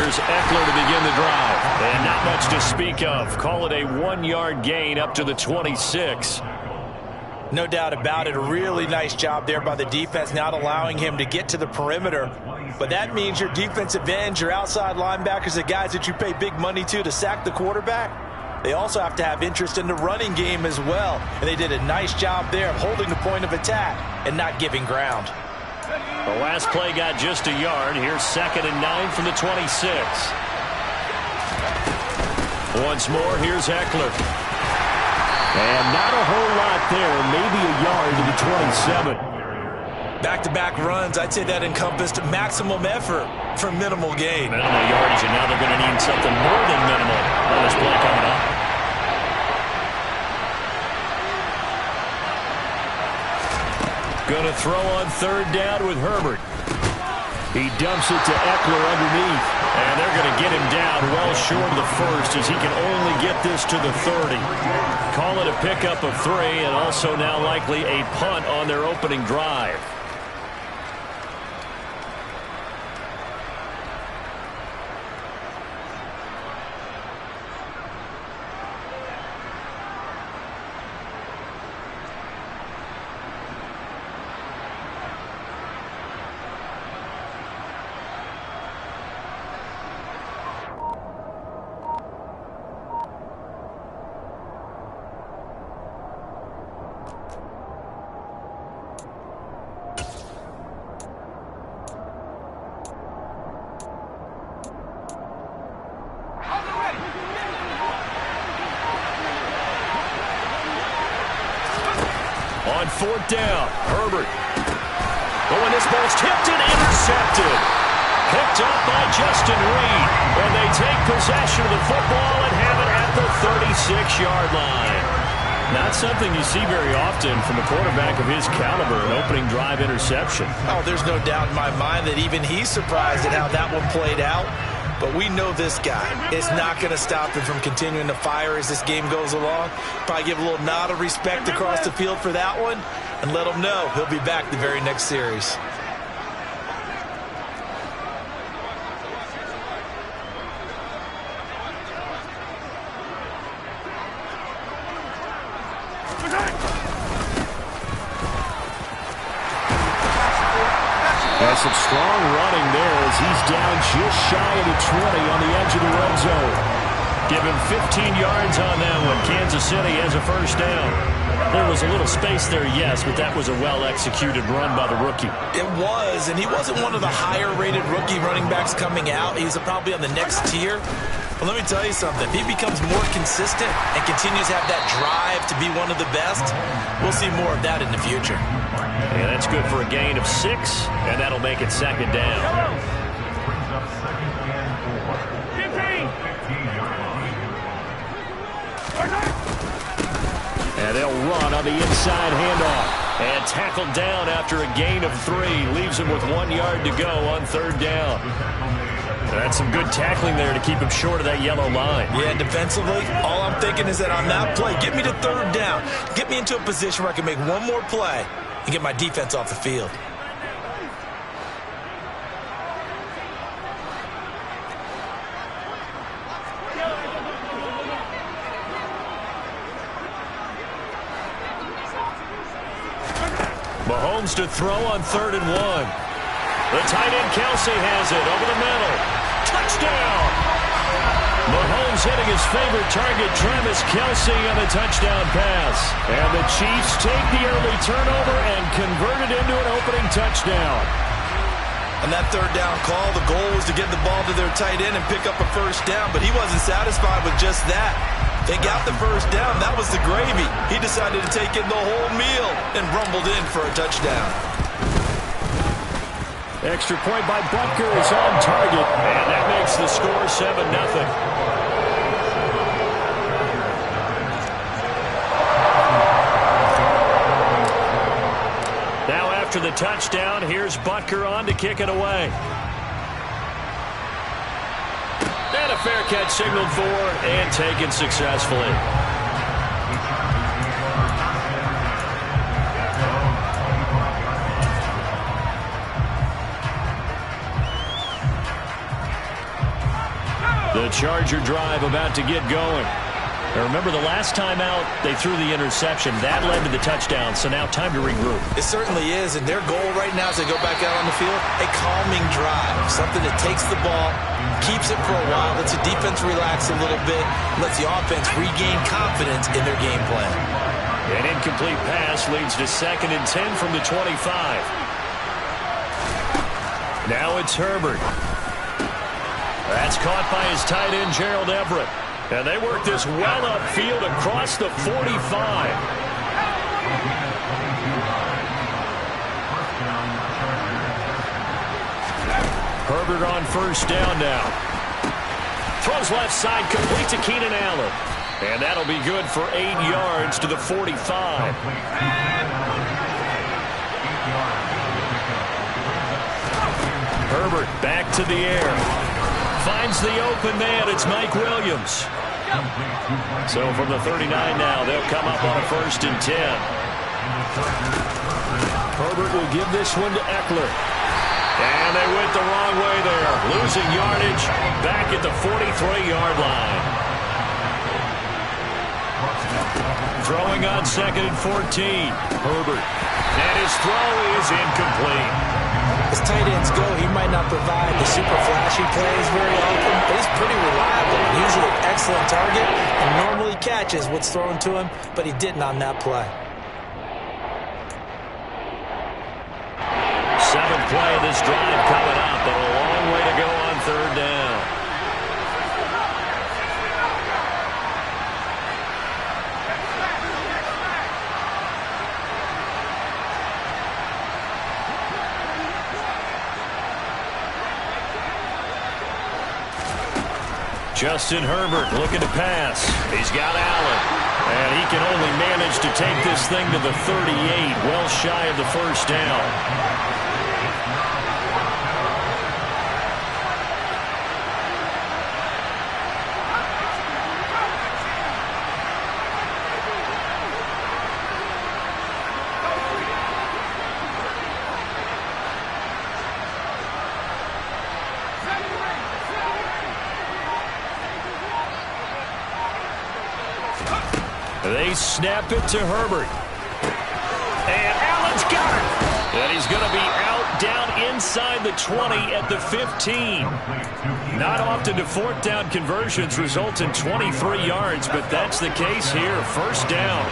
Here's Eckler to begin the drive. And not much to speak of. Call it a 1-yard gain up to the 26. No doubt about it. A really nice job there by the defense, not allowing him to get to the perimeter. But that means your defensive ends, your outside linebackers, the guys that you pay big money to sack the quarterback, they also have to have interest in the running game as well. And they did a nice job there of holding the point of attack and not giving ground. The last play got just a yard. Here's 2nd and 9 from the 26. Once more, here's Eckler. And not a whole lot there, maybe a yard to the 27. Back-to-back runs, I'd say that encompassed maximum effort for minimal gain. Minimal yardage, and now they're going to need something more than minimal on this play coming up. Going to throw on 3rd down with Herbert. He dumps it to Eckler underneath. And they're going to get him down well short of the first as he can only get this to the 30. Call it a pickup of 3 and also now likely a punt on their opening drive. On 4th down, Herbert. Oh, and this ball's tipped and intercepted. Picked up by Justin Reed. And they take possession of the football and have it at the 36-yard line. Not something you see very often from a quarterback of his caliber, an opening drive interception. Oh, there's no doubt in my mind that even he's surprised at how that one played out. But we know this guy is not going to stop him from continuing to fire as this game goes along. Probably give a little nod of respect across the field for that one and let him know he'll be back the very next series. Some strong running there as he's down just shy of the 20 on the edge of the red zone. Give him 15 yards on that one. Kansas City has a 1st down. There was a little space there, yes, but that was a well-executed run by the rookie. It was, and he wasn't one of the higher-rated rookie running backs coming out. He's probably on the next tier. But let me tell you something. If he becomes more consistent and continues to have that drive to be one of the best, we'll see more of that in the future. Yeah, that's good for a gain of 6, and that'll make it 2nd down. And they'll run on the inside handoff. And tackled down after a gain of 3. Leaves him with 1 yard to go on 3rd down. That's some good tackling there to keep him short of that yellow line. Yeah, defensively, all I'm thinking is that on that play, get me to 3rd down. Get me into a position where I can make one more play and get my defense off the field. Mahomes to throw on 3rd and 1. The tight end Kelsey has it over the middle. Touchdown! Mahomes hitting his favorite target, Travis Kelsey, on a touchdown pass. And the Chiefs take the early turnover and convert it into an opening touchdown. On that 3rd down call, the goal was to get the ball to their tight end and pick up a 1st down, but he wasn't satisfied with just that. They got the 1st down. That was the gravy. He decided to take in the whole meal and rumbled in for a touchdown. Extra point by Butker is on target, and that makes the score 7-0. Now after the touchdown, here's Butker on to kick it away. And a fair catch signaled for and taken successfully. The Charger drive about to get going. Now remember, the last time out, they threw the interception. That led to the touchdown, so now time to regroup. It certainly is, and their goal right now as they go back out on the field, a calming drive, something that takes the ball, keeps it for a while, lets the defense relax a little bit, lets the offense regain confidence in their game plan. An incomplete pass leads to 2nd and 10 from the 25. Now it's Herbert. That's caught by his tight end, Gerald Everett. And they work this well upfield across the 45. Herbert on 1st down now. Throws left side, complete to Keenan Allen. And that'll be good for 8 yards to the 45. Herbert back to the air. Finds the open man. It's Mike Williams. So from the 39 now, they'll come up on a 1st and 10. Herbert will give this one to Eckler. And they went the wrong way there. Losing yardage back at the 43-yard line. Throwing on 2nd and 14. Herbert. And his throw is incomplete. As tight ends go, he might not provide the super flashy plays very often, but he's pretty reliable. Usually an excellent target and normally catches what's thrown to him, but he didn't on that play. 7th play of this drive coming up, but a long way to go on 3rd down. Justin Herbert looking to pass. He's got Allen. And he can only manage to take this thing to the 38, well shy of the 1st down. They snap it to Herbert. And Allen's got it. And he's going to be out down inside the 20 at the 15. Not often do 4th down conversions result in 23 yards, but that's the case here. 1st down.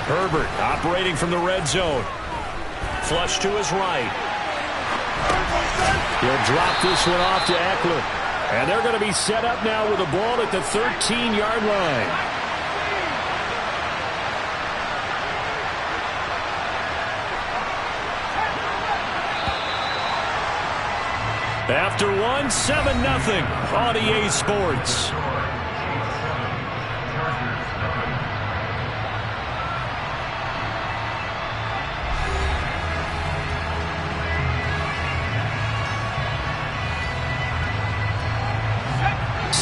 Herbert operating from the red zone. Flush to his right. He'll drop this one off to Eckler. And they're going to be set up now with the ball at the 13-yard line. After one, 7-0 on EA Sports.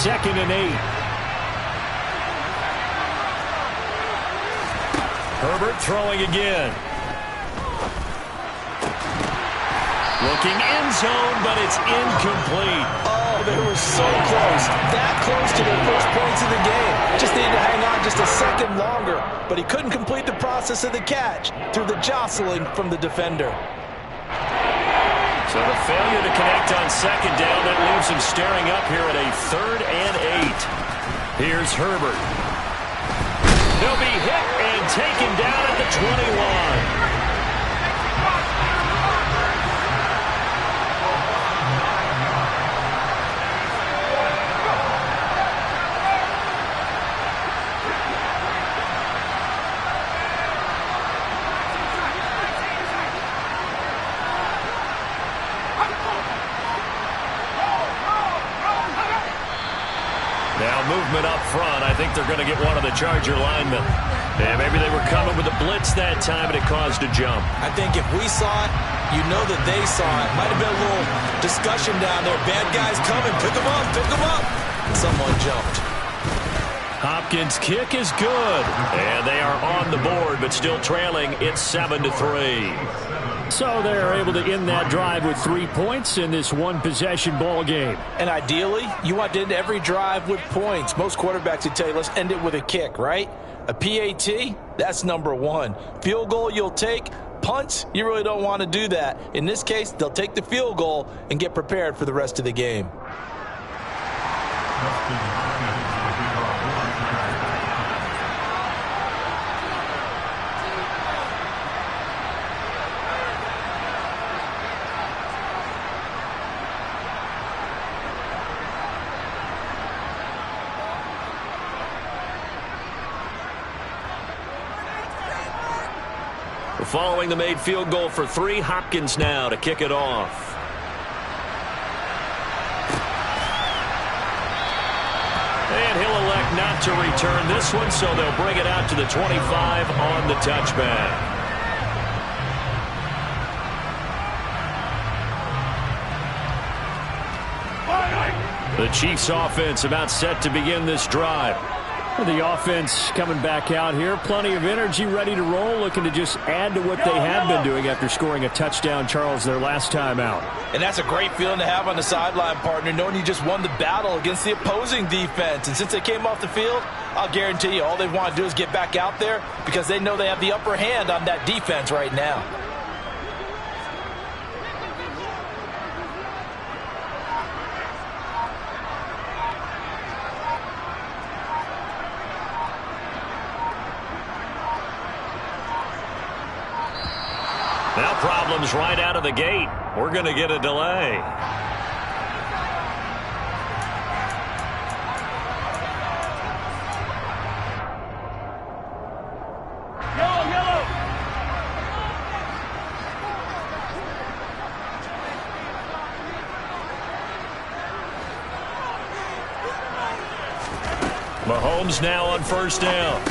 Second and 8. Herbert throwing again. Looking end zone, but it's incomplete. Oh, they were so close. That close to their first points of the game. Just needed to hang on just a second longer, but he couldn't complete the process of the catch through the jostling from the defender. So the failure to connect on 2nd down, that leaves him staring up here at a 3rd and 8. Here's Herbert. He'll be hit and taken down at the 21. Movement up front. I think they're going to get one of the Charger linemen. Yeah, maybe they were coming with a blitz that time, and it caused a jump. I think if we saw it, you know that they saw it. Might have been a little discussion down there. Bad guys coming. Pick them up. Pick them up. And someone jumped. Hopkins' kick is good. And they are on the board, but still trailing. It's 7-3. So they're able to end that drive with 3 points in this one-possession ball game. And ideally, you want to end every drive with points. Most quarterbacks would tell you, let's end it with a kick, right? A PAT, that's number one. Field goal you'll take. Punts, you really don't want to do that. In this case, they'll take the field goal and get prepared for the rest of the game. Following the made field goal for 3, Hopkins now to kick it off. And he'll elect not to return this one, so they'll bring it out to the 25 on the touchback. The Chiefs offense about set to begin this drive. The offense coming back out here. Plenty of energy, ready to roll, looking to just add to what they have been doing after scoring a touchdown, Charles, their last time out. And that's a great feeling to have on the sideline, partner, knowing you just won the battle against the opposing defense. And since they came off the field, I'll guarantee you all they want to do is get back out there because they know they have the upper hand on that defense right now. Now problems right out of the gate. We're going to get a delay. Yellow. Mahomes now on first down.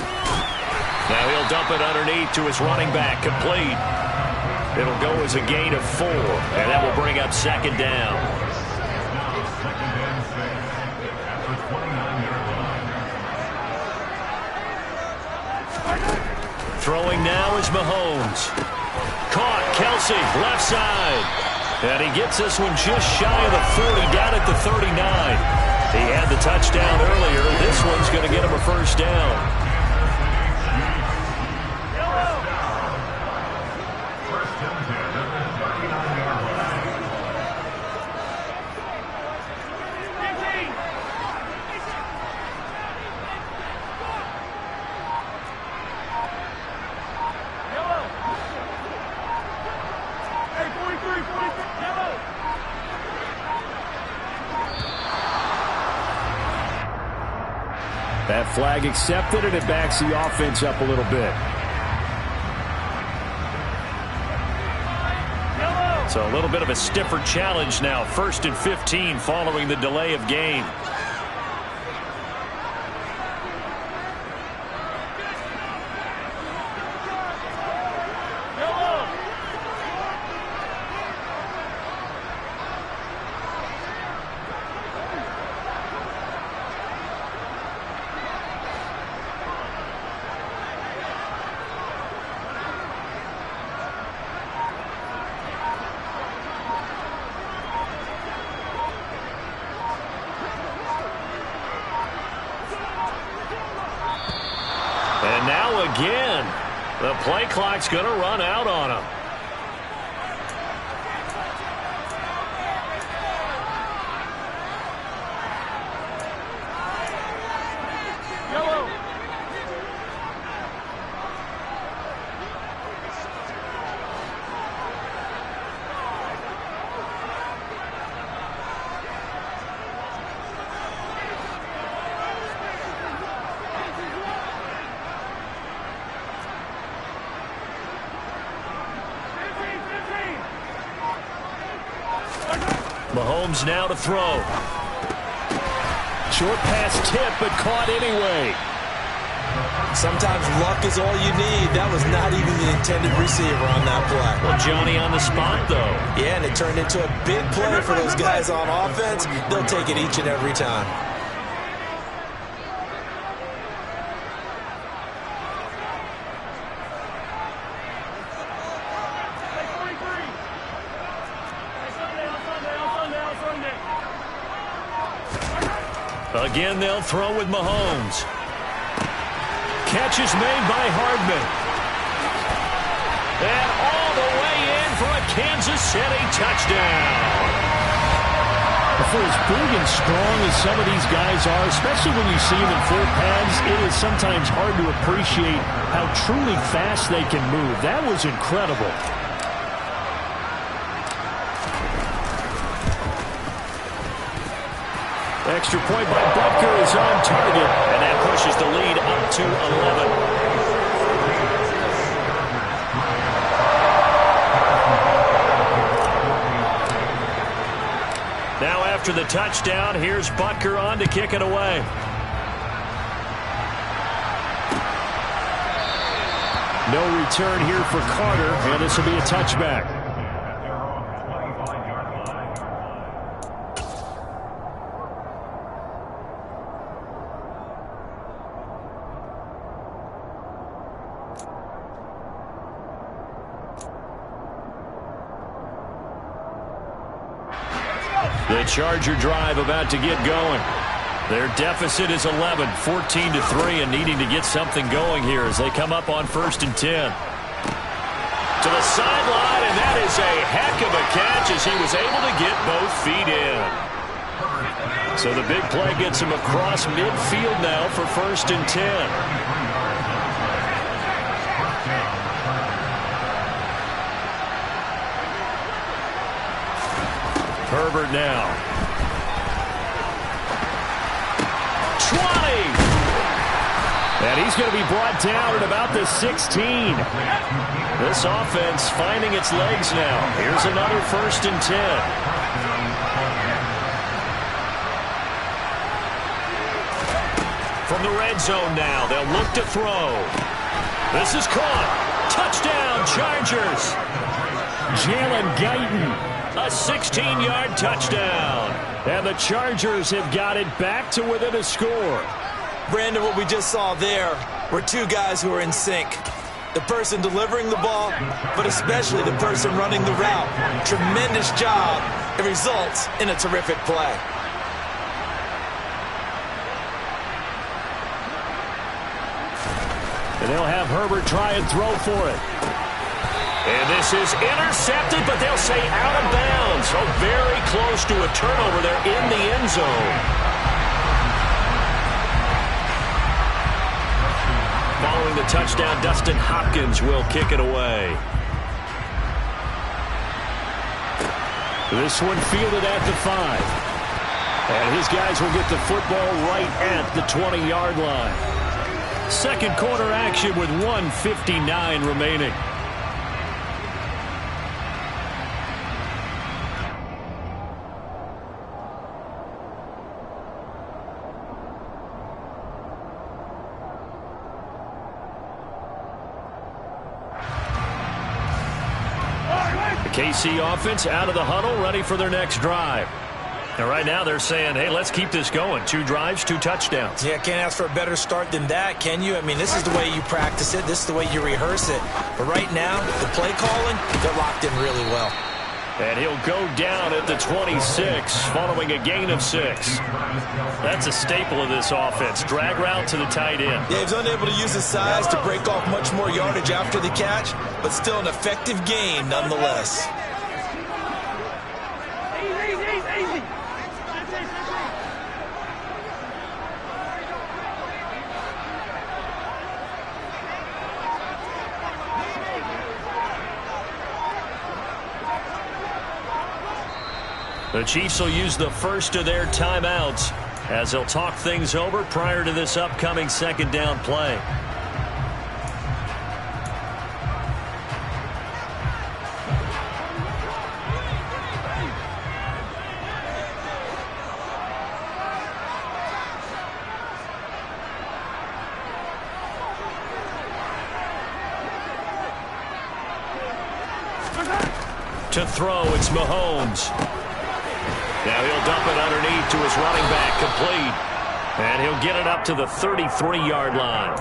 Now he'll dump it underneath to his running back, complete. It'll go as a gain of 4, and that will bring up second down. Throwing now is Mahomes. Caught, Kelsey, left side. And he gets this one just shy of the 40, down at the 39. He had the touchdown earlier. This one's going to get him a first down. That flag accepted, and it backs the offense up a little bit. So a little bit of a stiffer challenge now. 1st and 15 following the delay of game. And now again, the play clock's going to run out on him. Mahomes now to throw. Short pass tip, but caught anyway. Sometimes luck is all you need. That was not even the intended receiver on that play. Well, Johnny on the spot, though. Yeah, and it turned into a big play for those guys on offense. They'll take it each and every time. Again, they'll throw with Mahomes. Catch is made by Hardman. And all the way in for a Kansas City touchdown. For as big and strong as some of these guys are, especially when you see them in full pads, it is sometimes hard to appreciate how truly fast they can move. That was incredible. Extra point by Butker is on target, and that pushes the lead up to 11. Now after the touchdown, here's Butker on to kick it away. No return here for Carter, and this will be a touchback. The Charger drive about to get going. Their deficit is 11, 14-3, and needing to get something going here as they come up on 1st and 10. To the sideline, and that is a heck of a catch as he was able to get both feet in. So the big play gets him across midfield now for 1st and 10. Herbert now. 20! And he's going to be brought down at about the 16. This offense finding its legs now. Here's another 1st and 10. From the red zone now, they'll look to throw. This is caught. Touchdown, Chargers. Jalen Guyton. A 16-yard touchdown. And the Chargers have got it back to within a score. Brandon, what we just saw there were two guys who are in sync. The person delivering the ball, but especially the person running the route. Tremendous job. It results in a terrific play. And they'll have Herbert try and throw for it. And this is intercepted, but they'll say out of bounds. So very close to a turnover there in the end zone. Following the touchdown, Dustin Hopkins will kick it away. This one fielded at the 5. And his guys will get the football right at the 20-yard line. Second quarter action with 1:59 remaining. KC offense out of the huddle, ready for their next drive. And right now they're saying, hey, let's keep this going. 2 drives, 2 touchdowns. Yeah, can't ask for a better start than that, can you? I mean, this is the way you practice it. This is the way you rehearse it. But right now, the play calling, they're locked in really well. And he'll go down at the 26 following a gain of 6. That's a staple of this offense. Drag route to the tight end. Yeah, he's unable to use his size to break off much more yardage after the catch, but still an effective gain nonetheless. The Chiefs will use the first of their timeouts as they'll talk things over prior to this upcoming second down play. To throw, it's Mahomes. Now he'll dump it underneath to his running back, complete. And he'll get it up to the 33-yard line.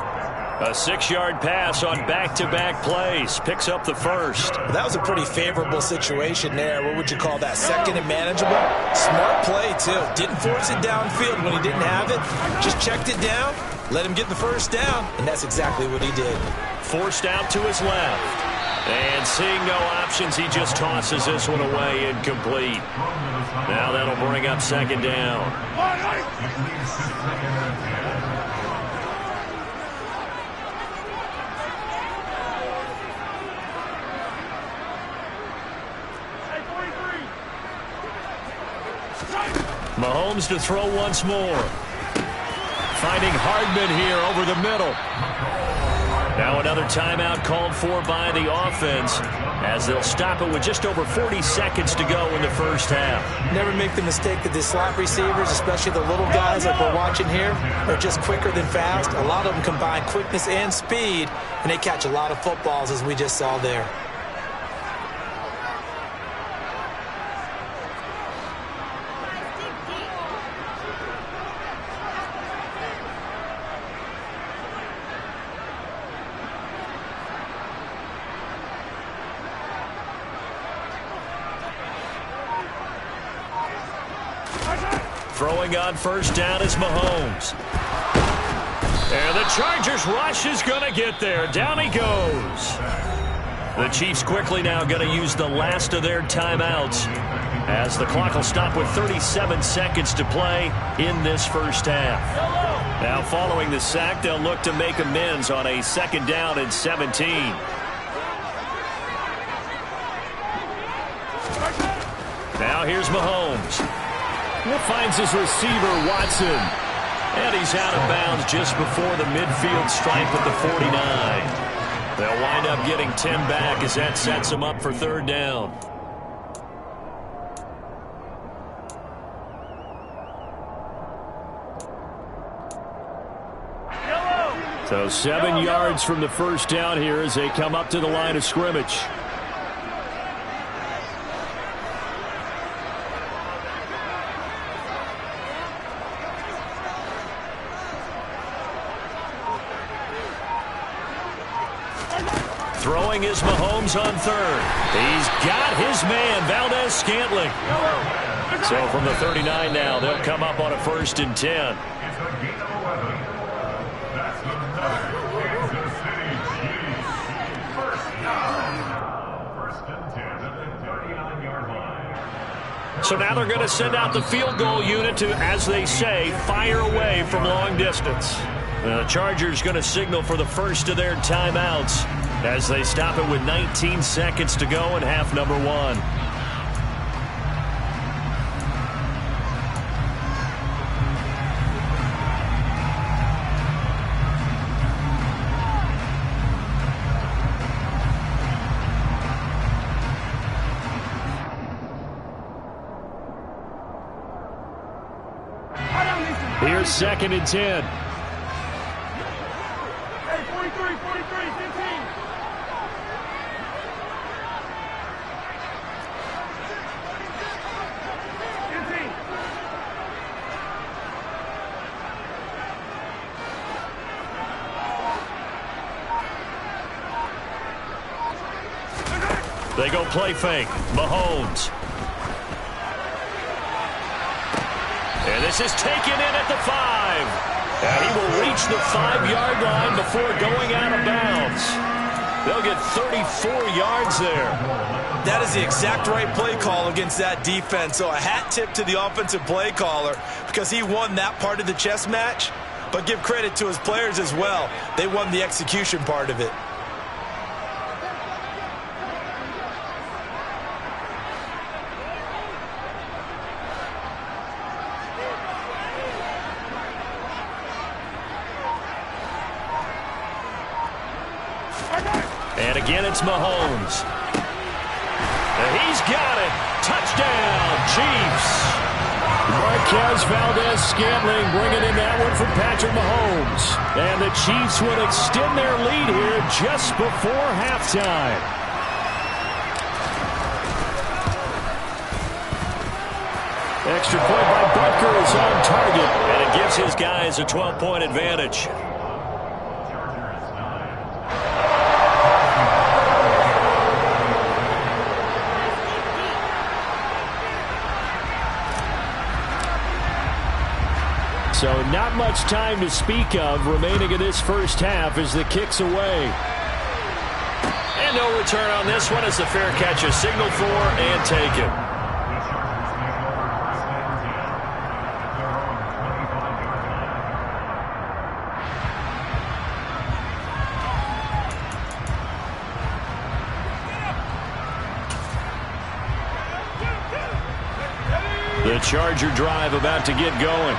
A 6-yard pass on back-to-back plays. Picks up the first. That was a pretty favorable situation there. What would you call that? Second and manageable? Smart play, too. Didn't force it downfield when he didn't have it. Just checked it down, let him get the first down, and that's exactly what he did. Forced out to his left. And seeing no options, he just tosses this one away, incomplete. Now that'll bring up second down. Mahomes to throw once more. Finding Hardman here over the middle. Now another timeout called for by the offense as they'll stop it with just over 40 seconds to go in the first half. Never make the mistake that the slot receivers, especially the little guys like we're watching here, are just quicker than fast. A lot of them combine quickness and speed, and they catch a lot of footballs as we just saw there. Throwing on first down is Mahomes. And the Chargers rush is going to get there. Down he goes. The Chiefs quickly now going to use the last of their timeouts as the clock will stop with 37 seconds to play in this first half. Now following the sack, they'll look to make amends on a second down and 17. Now here's Mahomes. He finds his receiver, Watson. And he's out of bounds just before the midfield stripe at the 49. They'll wind up getting 10 back as that sets them up for third down. So 7 yards from the first down here as they come up to the line of scrimmage. Throwing is Mahomes on third. He's got his man, Valdez-Scantling. So from the 39 now, they'll come up on a 1st and 10. So now they're going to send out the field goal unit to, as they say, fire away from long distance. The Chargers going to signal for the first of their timeouts as they stop it with 19 seconds to go in half number 1. Here's 2nd and 10. They go play fake. Mahomes. And this is taken in at the 5. And he will reach the 5-yard line before going out of bounds. They'll get 34 yards there. That is the exact right play call against that defense. So a hat tip to the offensive play caller because he won that part of the chess match. But give credit to his players as well. They won the execution part of it. And again, it's Mahomes. He's got it. Touchdown, Chiefs. Marquez Valdez-Scantling bringing in that one from Patrick Mahomes. And the Chiefs will extend their lead here just before halftime. Extra point by Butker is on target. And it gives his guys a 12-point advantage. So not much time to speak of remaining in this first half as the kick's away. And no return on this one as the fair catch is signaled for and taken. The Charger drive about to get going.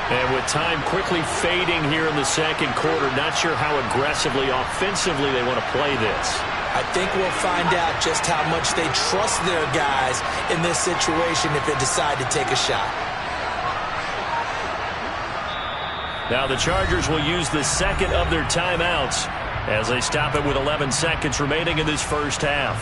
And with time quickly fading here in the second quarter, not sure how aggressively, offensively they want to play this. I think we'll find out just how much they trust their guys in this situation if they decide to take a shot. Now the Chargers will use the second of their timeouts as they stop it with 11 seconds remaining in this first half.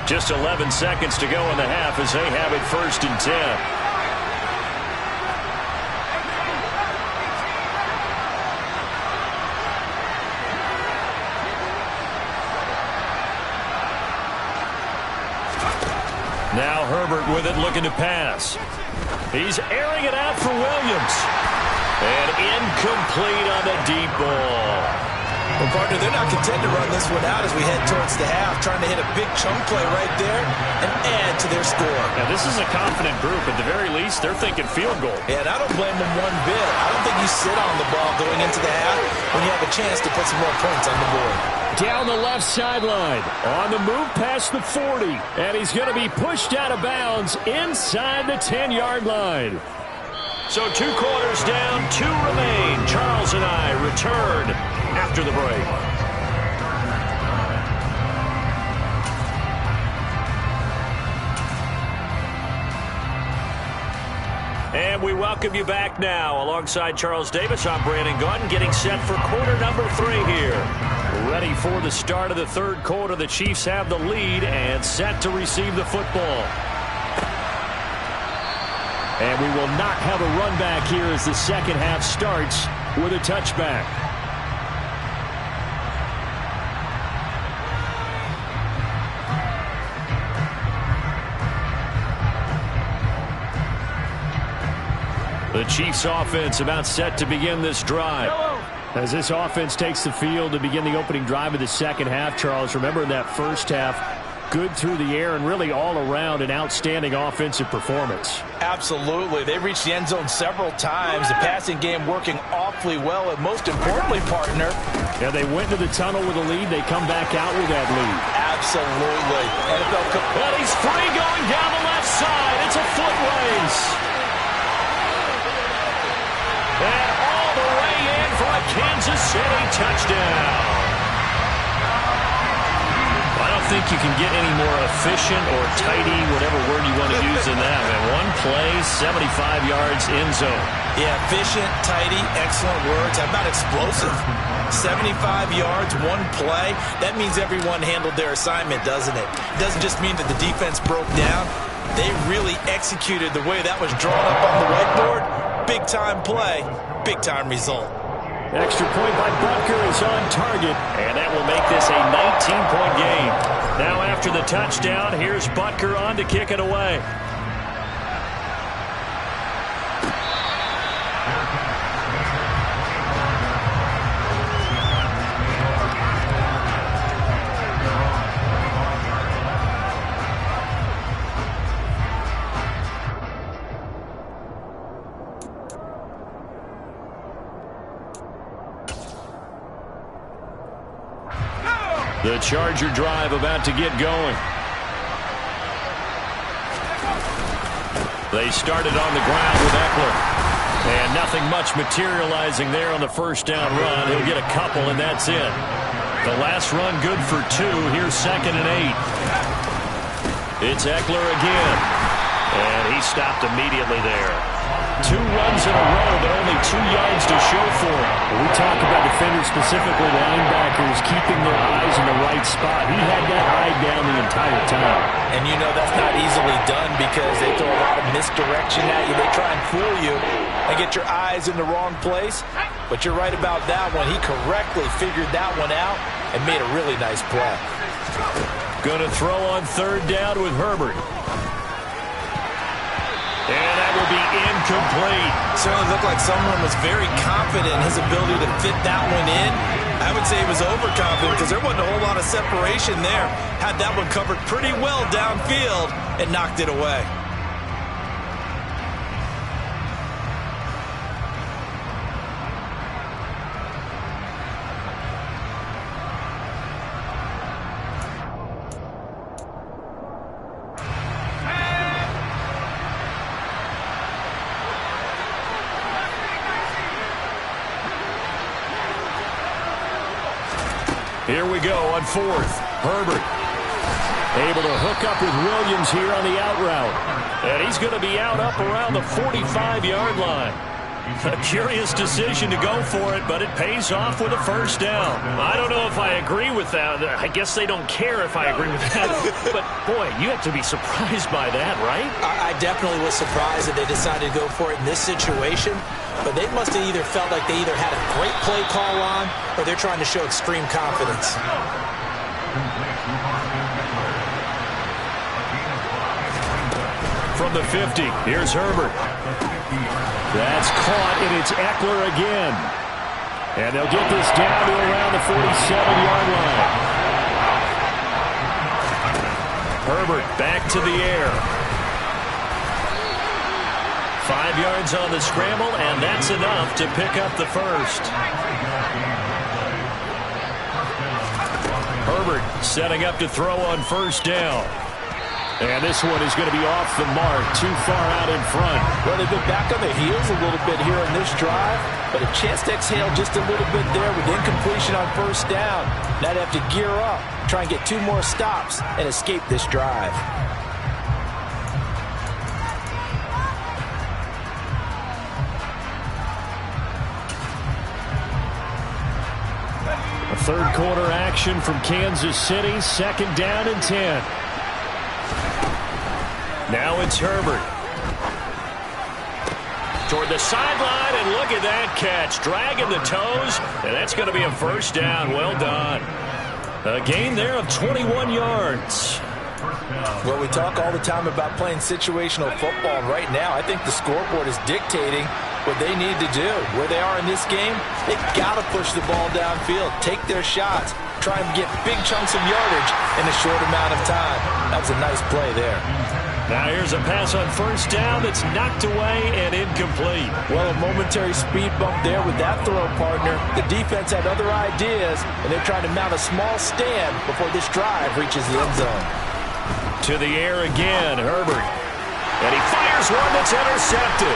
Just 11 seconds to go in the half as they have it 1st and 10. Now Herbert with it, looking to pass. He's airing it out for Williams. And incomplete on the deep ball. Well, partner, they're not content to run this one out as we head towards the half, trying to hit a big chunk play right there and add to their score. Now, this is a confident group. At the very least, they're thinking field goal. Yeah, and I don't blame them one bit. I don't think you sit on the ball going into the half when you have a chance to put some more points on the board. Down the left sideline, on the move past the 40, and he's going to be pushed out of bounds inside the 10-yard line. So 2 quarters down, 2 remain. Charles and I return after the break. And we welcome you back now. Alongside Charles Davis, I'm Brandon Gaudin, getting set for quarter number 3 here. Ready for the start of the third quarter. The Chiefs have the lead and set to receive the football. And we will not have a run back here as the second half starts with a touchback. The Chiefs offense about set to begin this drive. As this offense takes the field to begin the opening drive of the second half, Charles, remember in that first half, good through the air and really all around an outstanding offensive performance. Absolutely. They reached the end zone several times. The passing game working awfully well, and most importantly, partner. Yeah, they went to the tunnel with a lead. They come back out with that lead. Absolutely. And he's free going down the left side. It's a foot race. And all the way in for a Kansas City touchdown. I don't think you can get any more efficient or tidy, whatever word you want to use in that. Man, one play, 75 yards in zone. Yeah, efficient, tidy, excellent words. How about explosive? 75 yards, one play. That means everyone handled their assignment, doesn't it? It doesn't just mean that the defense broke down. They really executed the way that was drawn up on the whiteboard. Big-time play, big-time result. Extra point by Butker is on target, and that will make this a 19-point game. Now after the touchdown, here's Butker on to kick it away. The Charger drive about to get going. They started on the ground with Eckler. And nothing much materializing there on the first down run. He'll get a couple, and that's it. The last run good for 2. Here's 2nd and 8. It's Eckler again. And he stopped immediately there. 2 runs in a row, but only 2 yards to show for it. When we talk about defenders, specifically linebackers, keeping their eyes in the right spot, he had that eye down the entire time. And you know that's not easily done because they throw a lot of misdirection at you. They try and fool you and get your eyes in the wrong place. But you're right about that one. He correctly figured that one out and made a really nice play. Going to throw on third down with Herbert. And that will be incomplete. Certainly looked like someone was very confident in his ability to fit that one in. I would say he was overconfident because there wasn't a whole lot of separation there. Had that one covered pretty well downfield and knocked it away. Here we go on fourth. Herbert able to hook up with Williams here on the out route. And he's going to be out up around the 45-yard line. A curious decision to go for it, but it pays off with a first down. I don't know if I agree with that. I guess they don't care if I agree with that. But, boy, you have to be surprised by that, right? I definitely was surprised that they decided to go for it in this situation. But they must have either felt like they either had a great play call on or they're trying to show extreme confidence. From the 50, here's Herbert. That's caught, and it's Eckler again. And they'll get this down to around the 47-yard line. Herbert back to the air. 5 yards on the scramble, and that's enough to pick up the first. Herbert setting up to throw on first down. And this one is going to be off the mark, too far out in front. Well, they've been back on their heels a little bit here in this drive, but a chance to exhale just a little bit there with incompletion on first down. Now they have to gear up, try and get 2 more stops, and escape this drive. A third quarter action from Kansas City, second down and 10. Now it's Herbert. Toward the sideline, and look at that catch. Dragging the toes, and that's going to be a first down. Well done. A gain there of 21 yards. Well, we talk all the time about playing situational football. Right now, I think the scoreboard is dictating what they need to do. Where they are in this game, they've got to push the ball downfield, take their shots, try and get big chunks of yardage in a short amount of time. That's a nice play there. Now here's a pass on first down that's knocked away and incomplete. Well, a momentary speed bump there with that throw partner. The defense had other ideas, and they're trying to mount a small stand before this drive reaches the end zone. To the air again, Herbert. And he fires one that's intercepted.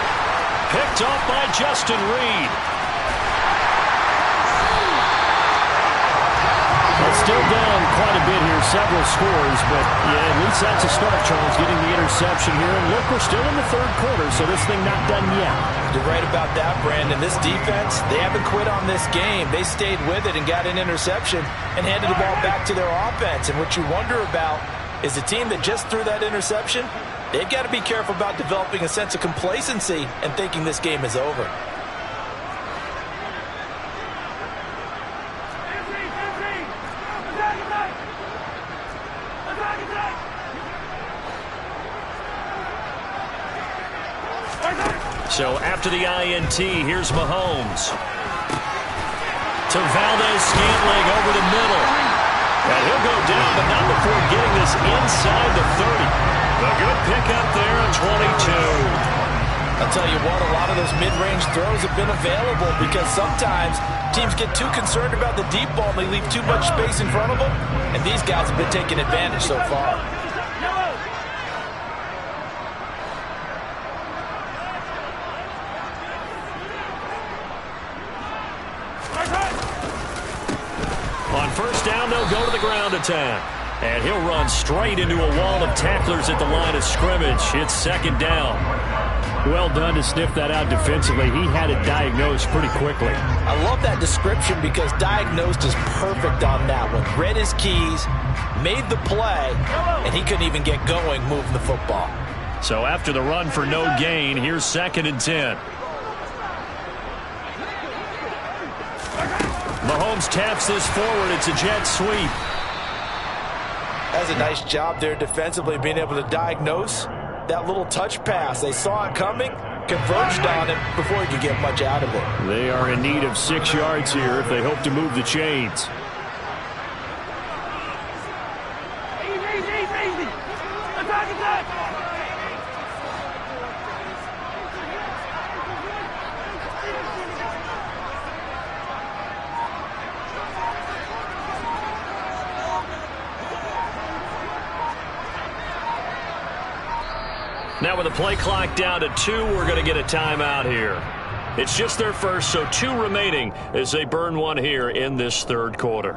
Picked off by Justin Reed. Well, still down quite a bit here, several scores, but yeah, at least that's a start, Charles, getting the interception here. And look, we're still in the third quarter, so this thing not done yet. You're right about that, Brandon. This defense, they haven't quit on this game. They stayed with it and got an interception and handed the ball back to their offense. And what you wonder about is the team that just threw that interception, they've got to be careful about developing a sense of complacency and thinking this game is over. So after the INT, here's Mahomes. To Valdez-Scantling over the middle. And he'll go down, but not before getting this inside the 30. A good pickup there at 22. I'll tell you what, a lot of those mid-range throws have been available because sometimes teams get too concerned about the deep ball and they leave too much space in front of them. And these guys have been taking advantage so far. On first down, they'll go to the ground attack. And he'll run straight into a wall of tacklers at the line of scrimmage. It's second down. Well done to sniff that out defensively. He had it diagnosed pretty quickly. I love that description because diagnosed is perfect on that one. Read his keys, made the play, and he couldn't even get going moving the football. So after the run for no gain, here's second and 10. Mahomes taps this forward. It's a jet sweep. That's a nice job there defensively, being able to diagnose that little touch pass. They saw it coming, converged on it before he could get much out of it. They are in need of 6 yards here if they hope to move the chains. Now with the play clock down to 2, we're going to get a timeout here. It's just their first, so 2 remaining as they burn one here in this third quarter.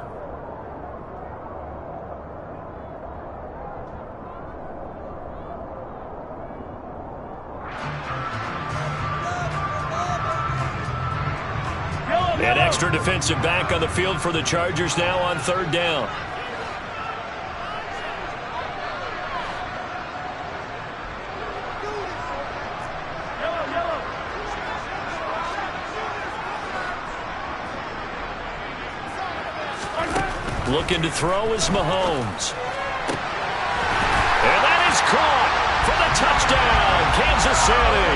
An extra defensive back on the field for the Chargers now on third down. Looking to throw is Mahomes. And that is caught for the touchdown, Kansas City.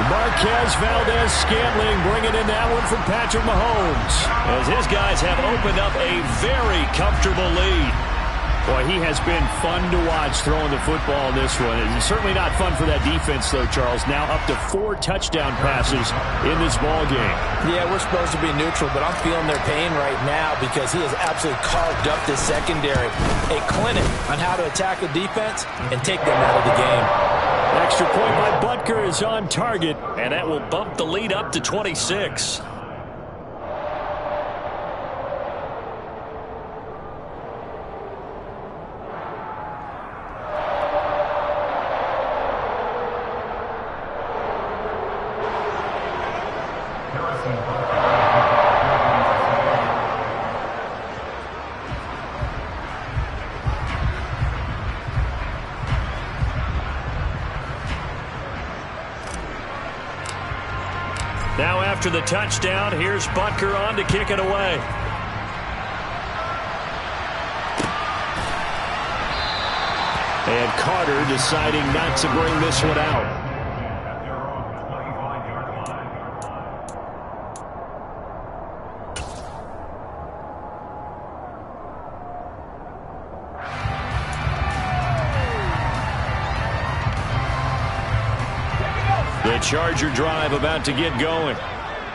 Marquez Valdez-Scantling bringing in that one from Patrick Mahomes, as his guys have opened up a very comfortable lead. Boy, he has been fun to watch throwing the football in this one. It's certainly not fun for that defense, though, Charles. Now up to 4 touchdown passes in this ball game. Yeah, we're supposed to be neutral, but I'm feeling their pain right now because he has absolutely carved up this secondary. A clinic on how to attack the defense and take them out of the game. Extra point by Butker is on target, and that will bump the lead up to 26. Now after the touchdown, here's Butker on to kick it away. And Carter deciding not to bring this one out. The Charger drive about to get going.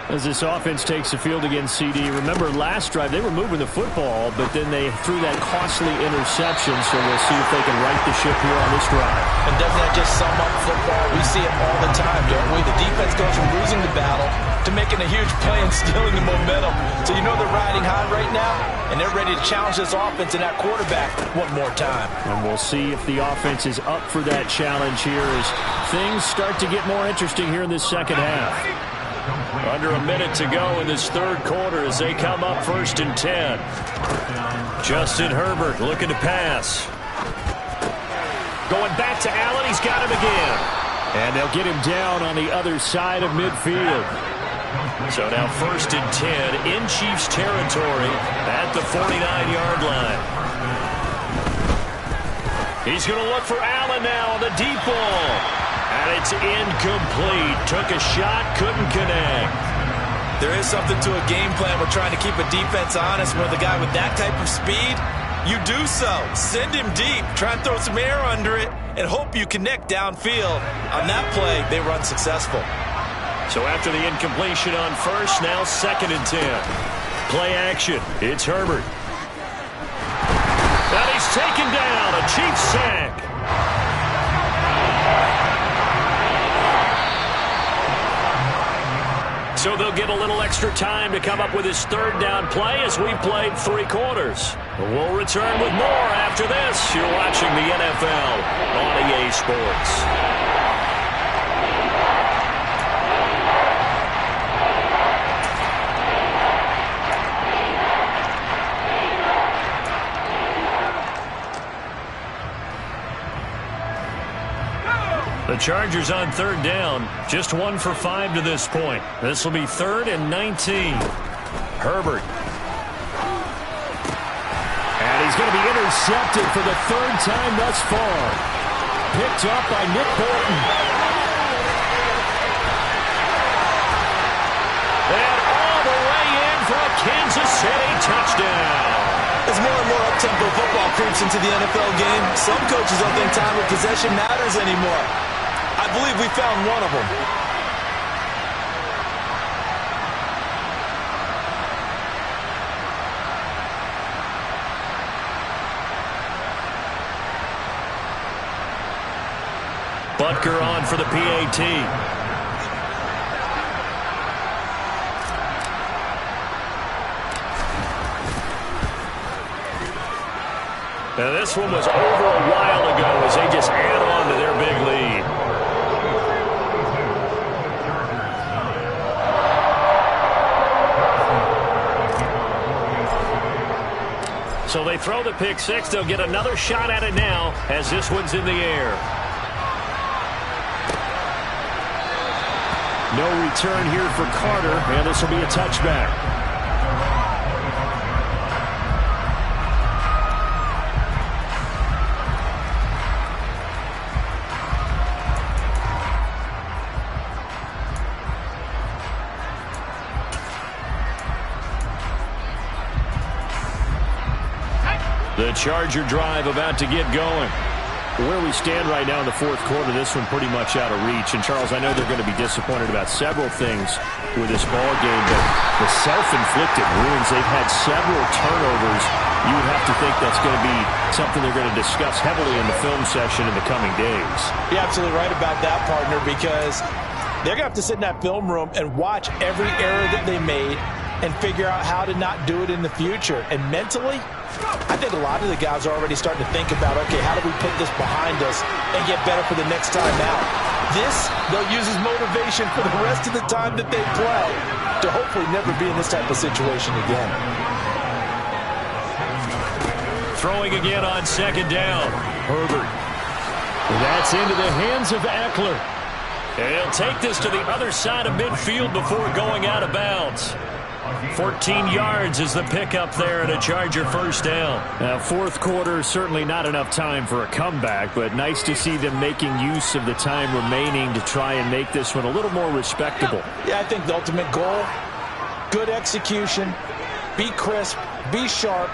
As this offense takes the field against CD. Remember, last drive, they were moving the football, but then they threw that costly interception, so we'll see if they can right the ship here on this drive. And doesn't that just sum up football? We see it all the time, don't we? The defense goes from losing the battle to making a huge play and stealing the momentum. So you know they're riding high right now, and they're ready to challenge this offense and that quarterback one more time. And we'll see if the offense is up for that challenge here as things start to get more interesting here in this second half. Under a minute to go in this third quarter as they come up 1st and 10. Justin Herbert looking to pass. Going back to Allen. He's got him again. And they'll get him down on the other side of midfield. So now 1st and 10 in Chiefs territory at the 49-yard line. He's going to look for Allen now on the deep ball. And it's incomplete. Took a shot, couldn't connect. There is something to a game plan. We're trying to keep a defense honest with a guy with that type of speed. You do so. Send him deep. Try and throw some air under it and hope you connect downfield. On that play, they were unsuccessful. So after the incompletion on 1st, now 2nd and 10. Play action. It's Herbert. And he's taken down. A Chiefs sack. So they'll get a little extra time to come up with his 3rd down play as we've played 3 quarters. We'll return with more after this. You're watching the NFL on EA Sports. The Chargers on 3rd down, just 1 for 5 to this point. This will be 3rd and 19. Herbert he's going to be intercepted for the third time thus far. Picked up by Nick Bolton. And all the way in for a Kansas City touchdown. As more and more up-tempo football creeps into the NFL game, some coaches don't think time of possession matters anymore. I believe we found one of them. Butker on for the PAT. Now this one was over a while ago as they just add on to their big lead. So they throw the pick six. They'll get another shot at it now as this one's in the air. No return here for Carter, and this will be a touchback. The Charger drive about to get going. Where we stand right now in the fourth quarter, this one pretty much out of reach. And, Charles, I know they're going to be disappointed about several things with this ball game, but the self-inflicted wounds, they've had several turnovers. You would have to think that's going to be something they're going to discuss heavily in the film session in the coming days. You're absolutely right about that, partner, because they're going to have to sit in that film room and watch every error that they made and figure out how to not do it in the future. And mentally, I think a lot of the guys are already starting to think about, okay, how do we put this behind us and get better for the next time out? This, they'll use as motivation for the rest of the time that they play to hopefully never be in this type of situation again. Throwing again on second down. Herbert. That's into the hands of Eckler. And he'll take this to the other side of midfield before going out of bounds. 14 yards is the pickup there and a Charger first down. Now, fourth quarter, certainly not enough time for a comeback, but nice to see them making use of the time remaining to try and make this one a little more respectable. Yeah, I think the ultimate goal, good execution, be crisp, be sharp,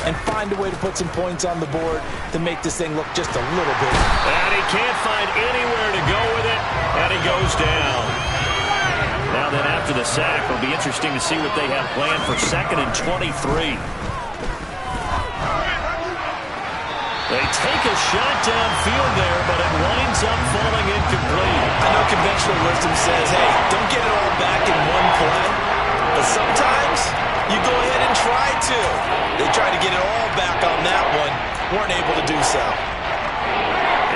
and find a way to put some points on the board to make this thing look just a little bit. And he can't find anywhere to go with it, and he goes down. Now then, after the sack, it'll be interesting to see what they have planned for 2nd and 23. They take a shot downfield there, but it winds up falling incomplete. I know conventional wisdom says, hey, don't get it all back in one play. But sometimes you go ahead and try to. They tried to get it all back on that one. Weren't able to do so.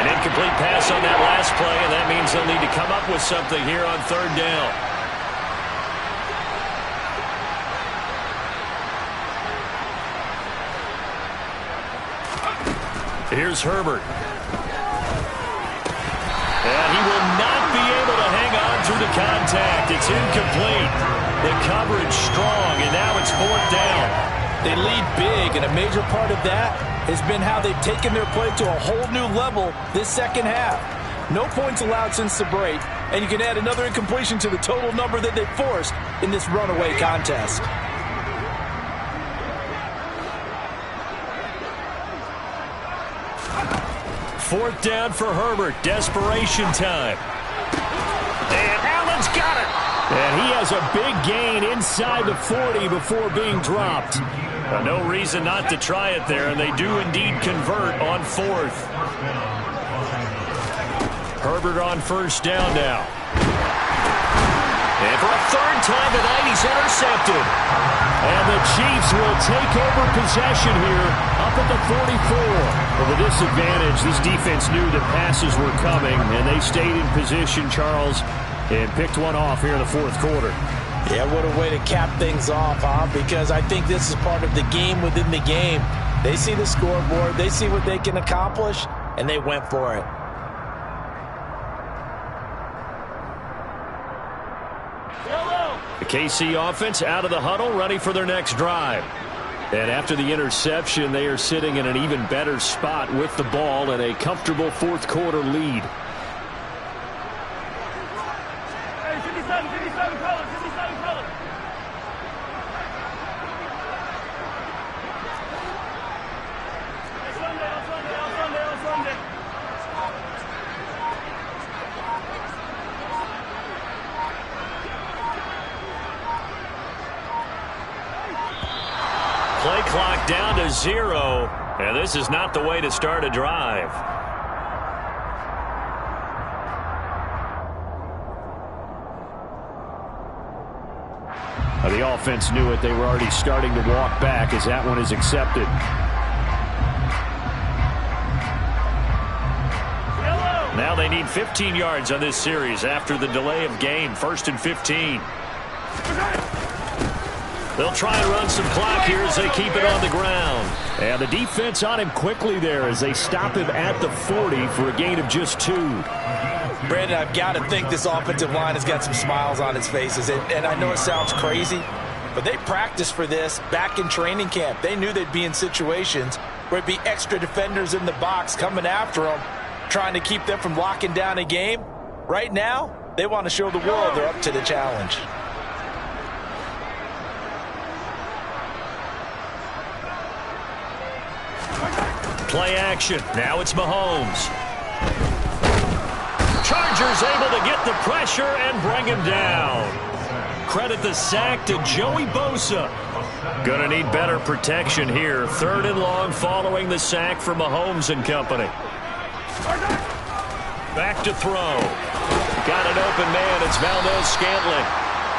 An incomplete pass on that last play, and that means they'll need to come up with something here on third down. Here's Herbert. And he will not be able to hang on through the contact. It's incomplete. The coverage strong, and now it's fourth down. They lead big, and a major part of that has been how they've taken their play to a whole new level this second half. No points allowed since the break, and you can add another incompletion to the total number that they forced in this runaway contest. Fourth down for Herbert. Desperation time. And Allen's got it. And he has a big gain inside the 40 before being dropped. No reason not to try it there, and they do indeed convert on fourth. Herbert on first down now. And for a third time tonight, he's intercepted. And the Chiefs will take over possession here up at the 44. With a disadvantage, this defense knew that passes were coming, and they stayed in position, Charles, and picked one off here in the fourth quarter. Yeah, what a way to cap things off, huh? Because I think this is part of the game within the game. They see the scoreboard, they see what they can accomplish, and they went for it. The KC offense out of the huddle, ready for their next drive. And after the interception, they are sitting in an even better spot with the ball and a comfortable fourth quarter lead. Hey, 57 colors, 57 colors. On Sunday. Play clock down to 0, and this is not the way to start a drive. The offense knew it. They were already starting to walk back as that one is accepted. Now they need 15 yards on this series after the delay of game. 1st and 15. They'll try and run some clock here as they keep it on the ground. And the defense on him quickly there as they stop him at the 40 for a gain of just 2. Brandon, I've got to think this offensive line has got some smiles on its faces. And I know it sounds crazy, but they practiced for this back in training camp. They knew they'd be in situations where it'd be extra defenders in the box coming after them, trying to keep them from locking down a game. Right now, they want to show the world they're up to the challenge. Play action. Now it's Mahomes. Chargers able to get the pressure and bring him down. Credit the sack to Joey Bosa. Gonna need better protection here. 3rd and long following the sack from Mahomes and company. Back to throw. Got an open man. It's Valdez-Scantling.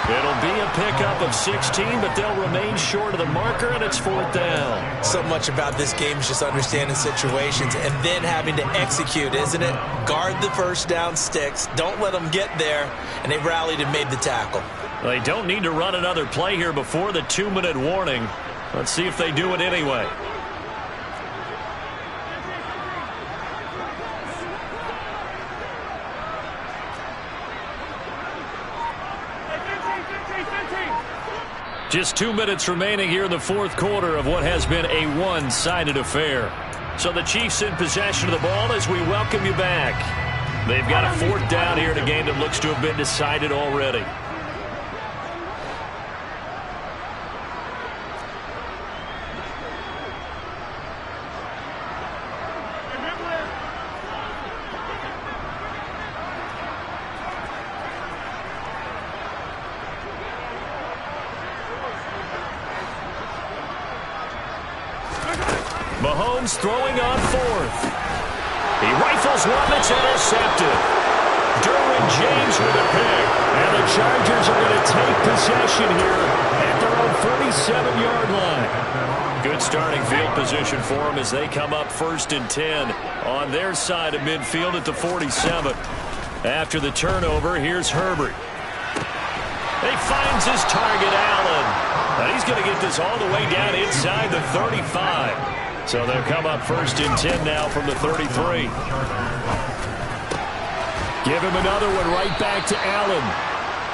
It'll be a pickup of 16, but they'll remain short of the marker, and it's 4th down. So much about this game is just understanding situations and then having to execute, isn't it? Guard the first down sticks. Don't let them get there, and they rallied and made the tackle. They don't need to run another play here before the 2-minute warning. Let's see if they do it anyway. Just 2 minutes remaining here in the fourth quarter of what has been a one-sided affair. So the Chiefs in possession of the ball as we welcome you back. They've got a 4th down here in a game that looks to have been decided already. Mahomes throwing on 4th. He rifles one that's intercepted. Derwin James with a pick. And the Chargers are going to take possession here at their own 47-yard line. Good starting field position for them as they come up 1st and 10 on their side of midfield at the 47. After the turnover, here's Herbert. He finds his target, Allen. And he's going to get this all the way down inside the 35. So they'll come up 1st and 10 now from the 33. Give him another one right back to Allen.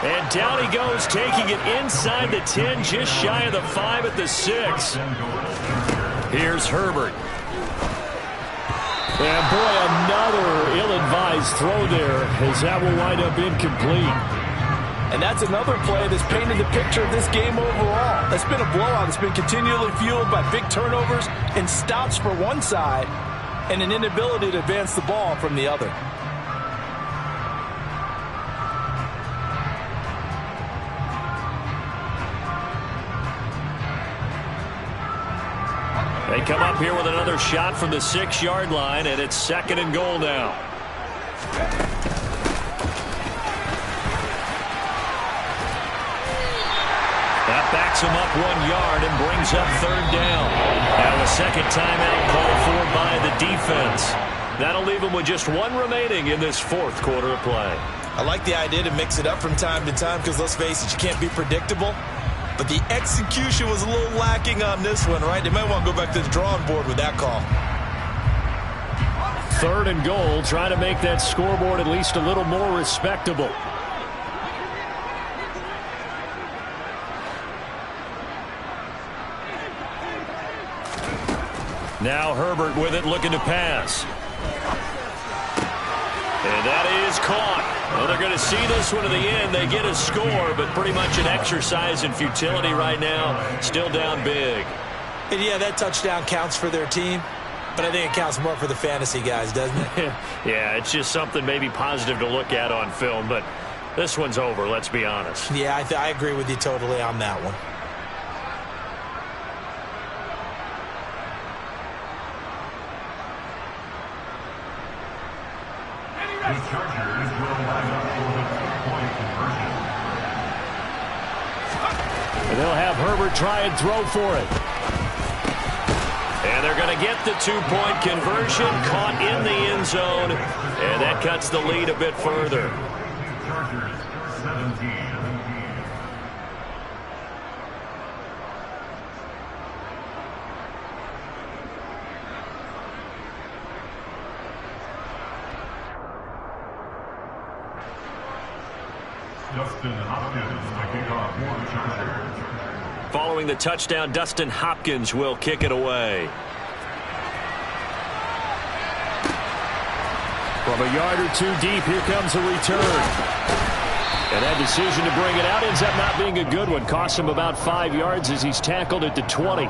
And down he goes, taking it inside the 10, just shy of the 5 at the 6. Here's Herbert. And boy, another ill-advised throw there as that will wind up incomplete. And that's another play that's painted the picture of this game overall. It's been a blowout. It's been continually fueled by big turnovers and stops for one side and an inability to advance the ball from the other. They come up here with another shot from the 6-yard line, and it's 2nd and goal now. That backs him up 1 yard and brings up 3rd down. Now a second timeout called for by the defense. That'll leave them with just 1 remaining in this 4th quarter of play. I like the idea to mix it up from time to time because, let's face it, you can't be predictable. But the execution was a little lacking on this one, right? They might want to go back to the drawing board with that call. 3rd and goal, trying to make that scoreboard at least a little more respectable. Now Herbert with it, looking to pass. And that is caught. Well, they're going to see this one to the end. They get a score, but pretty much an exercise in futility right now. Still down big. And yeah, that touchdown counts for their team, but I think it counts more for the fantasy guys, doesn't it? Yeah, it's just something maybe positive to look at on film, but this one's over, let's be honest. Yeah, I agree with you totally on that one. The Chargers will line up for the two-point conversion. And they'll have Herbert try and throw for it. And they're going to get the two-point conversion, caught in the end zone, and that cuts the lead a bit further. Chargers 17. Dustin Hopkins to kick off for the Chargers. Following the touchdown, Dustin Hopkins will kick it away. From a yard or two deep, here comes a return. And that decision to bring it out ends up not being a good one. Costs him about 5 yards as he's tackled at the 20.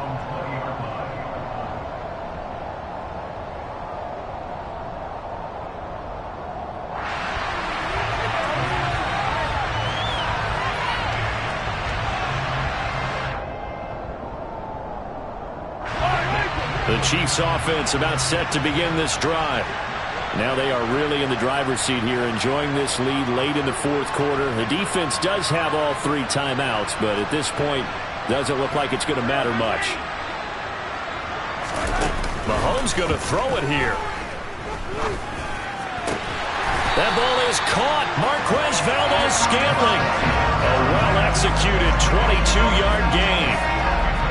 The Chiefs offense about set to begin this drive. Now they are really in the driver's seat here, enjoying this lead late in the fourth quarter. The defense does have all 3 timeouts, but at this point, doesn't look like it's going to matter much. Mahomes going to throw it here. That ball is caught. Marquez Valdes-Scantling. A well-executed 22-yard gain.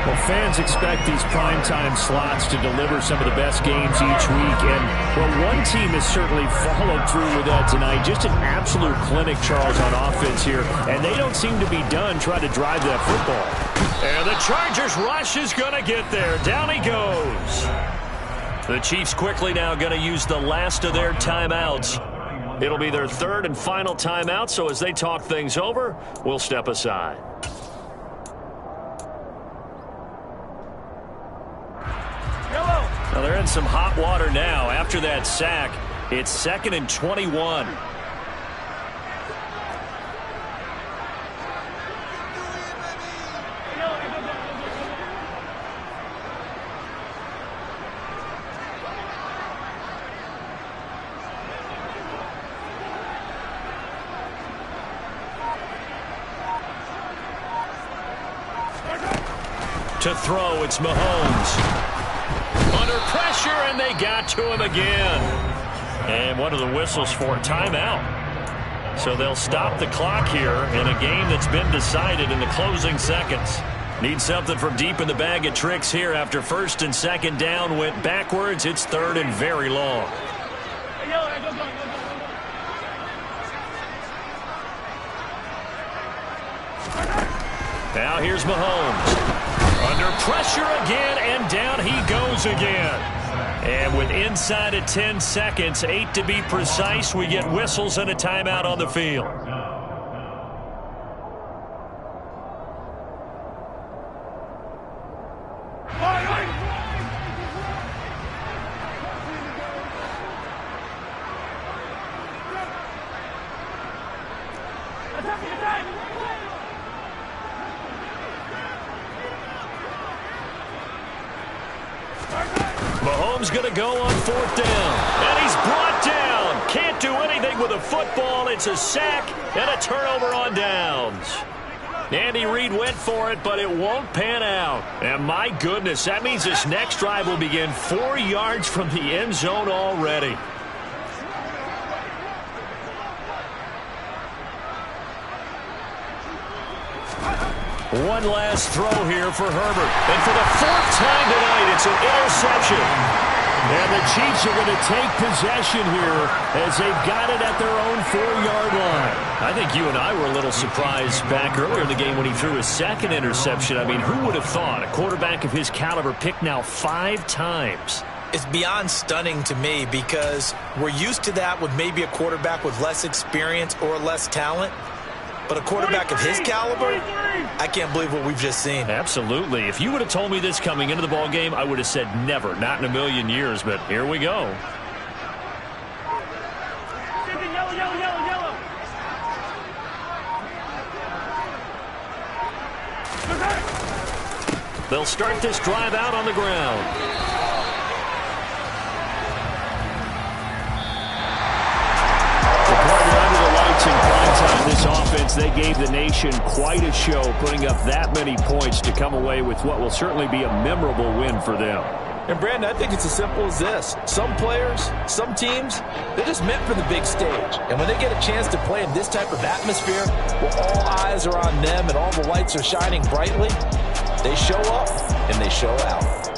Well, fans expect these primetime slots to deliver some of the best games each week. And, well, one team has certainly followed through with that tonight. Just an absolute clinic, Charles, on offense here. And they don't seem to be done trying to drive that football. And the Chargers rush is going to get there. Down he goes. The Chiefs quickly now going to use the last of their timeouts. It'll be their third and final timeout, so as they talk things over, we'll step aside. Now they're in some hot water now. After that sack, it's 2nd and 21. To throw, it's Mahomes. Under pressure, and they got to him again. And what are the whistles for? Timeout. So they'll stop the clock here in a game that's been decided in the closing seconds. Need something from deep in the bag of tricks here after 1st and 2nd down went backwards. It's 3rd and very long. Now here's Mahomes. Under pressure again, and down he goes again. And with inside of 10 seconds, 8 to be precise, we get whistles and a timeout on the field. Mahomes going to go on 4th down. And he's brought down. Can't do anything with a football. It's a sack and a turnover on downs. Andy Reid went for it, but it won't pan out. And my goodness, that means this next drive will begin 4 yards from the end zone already. One last throw here for Herbert. And for the 4th time tonight, it's an interception. And the Chiefs are going to take possession here as they've got it at their own 4-yard line. I think you and I were a little surprised back earlier in the game when he threw his second interception. I mean, who would have thought a quarterback of his caliber picked now 5 times? It's beyond stunning to me because we're used to that with maybe a quarterback with less experience or less talent. But a quarterback of his caliber, I can't believe what we've just seen. Absolutely. If you would have told me this coming into the ball game, I would have said never, not in a million years. But here we go. Yellow, yellow, yellow, yellow. They'll start this drive out on the ground. In prime time, this offense, they gave the nation quite a show, putting up that many points to come away with what will certainly be a memorable win for them. And, Brandon, I think it's as simple as this. Some players, some teams, they're just meant for the big stage. And when they get a chance to play in this type of atmosphere where all eyes are on them and all the lights are shining brightly, they show up and they show out.